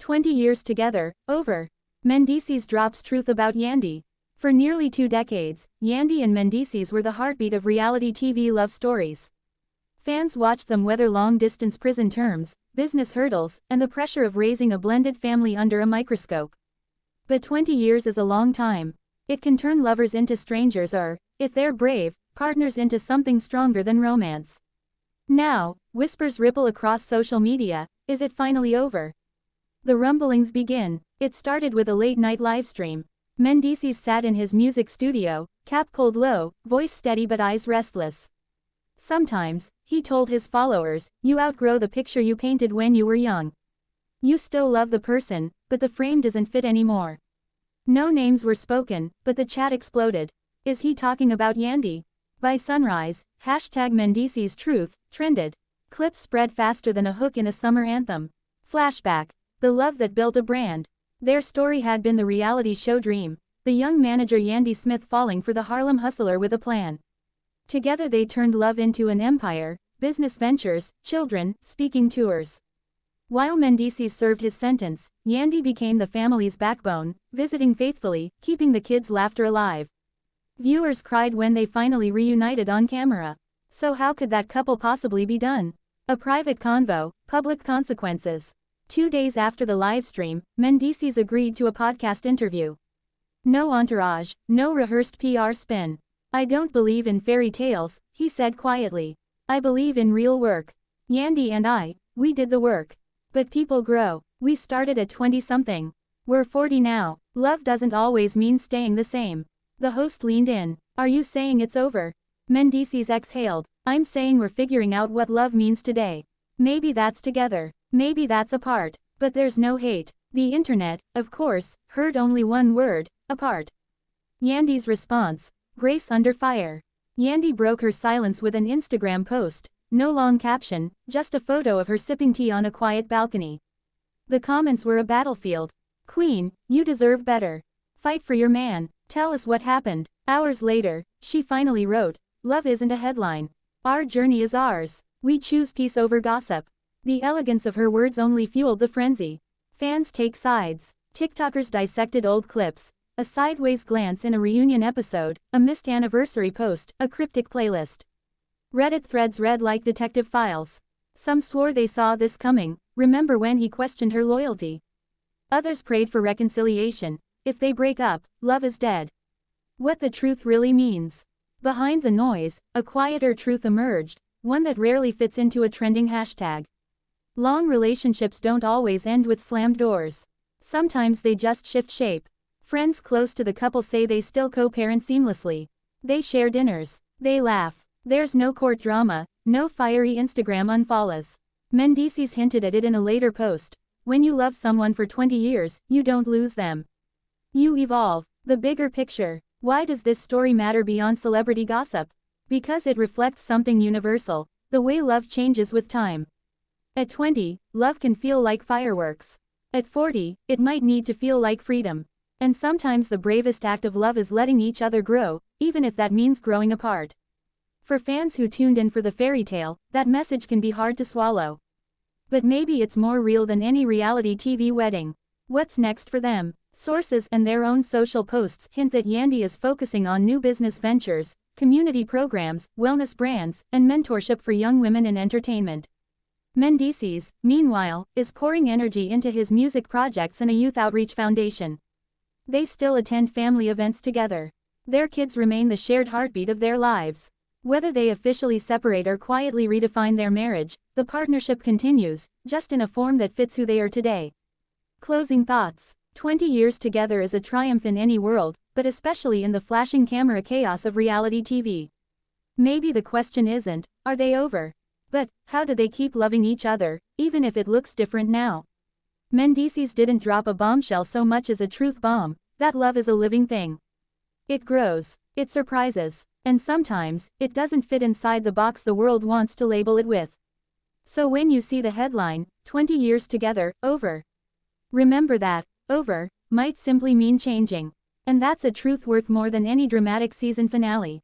20 years together, over. Mendeecees drops truth about Yandy. For nearly 2 decades, Yandy and Mendeecees were the heartbeat of reality TV love stories. Fans watched them weather long-distance prison terms, business hurdles, and the pressure of raising a blended family under a microscope. But 20 years is a long time. It can turn lovers into strangers or, if they're brave, partners into something stronger than romance. Now, whispers ripple across social media. Is it finally over? The rumblings begin. It started with a late-night livestream. Mendeecees sat in his music studio, cap pulled low, voice steady but eyes restless. Sometimes, he told his followers, you outgrow the picture you painted when you were young. You still love the person, but the frame doesn't fit anymore. No names were spoken, but the chat exploded. Is he talking about Yandy? By sunrise, #Mendeecees Truth trended. Clips spread faster than a hook in a summer anthem. Flashback. The love that built a brand. Their story had been the reality show dream. The young manager Yandy Smith falling for the Harlem hustler with a plan. Together they turned love into an empire, business ventures, children, speaking tours. While Mendeecees served his sentence, Yandy became the family's backbone, visiting faithfully, keeping the kids' laughter alive. Viewers cried when they finally reunited on camera. So how could that couple possibly be done? A private convo, public consequences. 2 days after the livestream, Mendeecees agreed to a podcast interview. No entourage, no rehearsed PR spin. I don't believe in fairy tales, he said quietly. I believe in real work. Yandy and I, we did the work. But people grow. We started at 20-something. We're 40 now. Love doesn't always mean staying the same. The host leaned in. Are you saying it's over? Mendeecees exhaled. I'm saying we're figuring out what love means today. Maybe that's together. Maybe that's apart. But there's no hate. The internet, of course, heard only one word, apart. Yandy's response. Grace under fire. Yandy broke her silence with an Instagram post. No long caption, just a photo of her sipping tea on a quiet balcony. The comments were a battlefield. Queen, you deserve better. Fight for your man. Tell us what happened. Hours later, she finally wrote, love isn't a headline. Our journey is ours. We choose peace over gossip. The elegance of her words only fueled the frenzy. Fans take sides. TikTokers dissected old clips. A sideways glance in a reunion episode, a missed anniversary post, a cryptic playlist. Reddit threads read like detective files. Some swore they saw this coming. Remember when he questioned her loyalty? Others prayed for reconciliation. If they break up, love is dead. What the truth really means. Behind the noise, a quieter truth emerged, one that rarely fits into a trending hashtag. Long relationships don't always end with slammed doors. Sometimes they just shift shape. Friends close to the couple say they still co-parent seamlessly. They share dinners. They laugh. There's no court drama, no fiery Instagram unfollows. Mendeecees hinted at it in a later post. When you love someone for 20 years, you don't lose them. You evolve. The bigger picture. Why does this story matter beyond celebrity gossip? Because it reflects something universal, the way love changes with time. At 20, love can feel like fireworks. At 40, it might need to feel like freedom. And sometimes the bravest act of love is letting each other grow, even if that means growing apart. For fans who tuned in for the fairy tale, that message can be hard to swallow. But maybe it's more real than any reality TV wedding. What's next for them? Sources and their own social posts hint that Yandy is focusing on new business ventures, community programs, wellness brands, and mentorship for young women in entertainment. Mendeecees, meanwhile, is pouring energy into his music projects and a youth outreach foundation. They still attend family events together. Their kids remain the shared heartbeat of their lives. Whether they officially separate or quietly redefine their marriage, the partnership continues, just in a form that fits who they are today. Closing thoughts. 20 years together is a triumph in any world, but especially in the flashing camera chaos of reality TV. Maybe the question isn't, are they over? But, how do they keep loving each other, even if it looks different now? Mendeecees didn't drop a bombshell so much as a truth bomb, that love is a living thing. It grows, it surprises, and sometimes, it doesn't fit inside the box the world wants to label it with. So when you see the headline, 20 years together, over. Remember that, over, might simply mean changing. And that's a truth worth more than any dramatic season finale.